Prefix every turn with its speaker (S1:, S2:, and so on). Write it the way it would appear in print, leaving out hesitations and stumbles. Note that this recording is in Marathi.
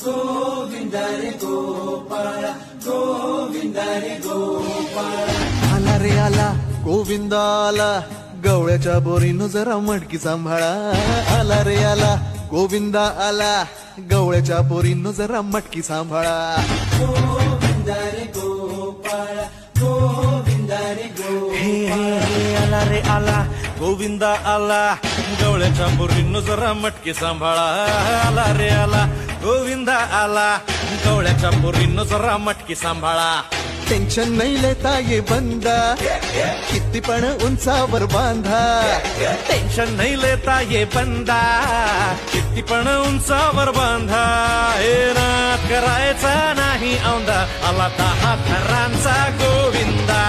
S1: गोविंदा रे गोपाळा गोविंदा रे गोपाळा
S2: आला रे आला गोविंदा आला गवळ्याच्या बोरीनं जरा मटकी सांभाळा आला रे आला गोविंदा आला गवळ्याच्या बोरीनं जरा मटकी सांभाळा
S1: गोविंदा रे गोपाळा गोविंदा रे
S3: हे हे हे आला रे आला गोविंदा आला गवळ्याच्या बोरीनं जरा मटकी सांभाळा आला रे आला गोविंदा आला गवळ्याच्या बोरीनं जरा मटकी सांभाळा
S2: टेन्शन नाही लेता ये बंदा किती पण उंचावर बांधा
S3: टेन्शन नाही लेता ये बंदा किती पण उंचावर बांधा हे नाद करायचा नाही औंदा आला 10 घरांचा गोविंदा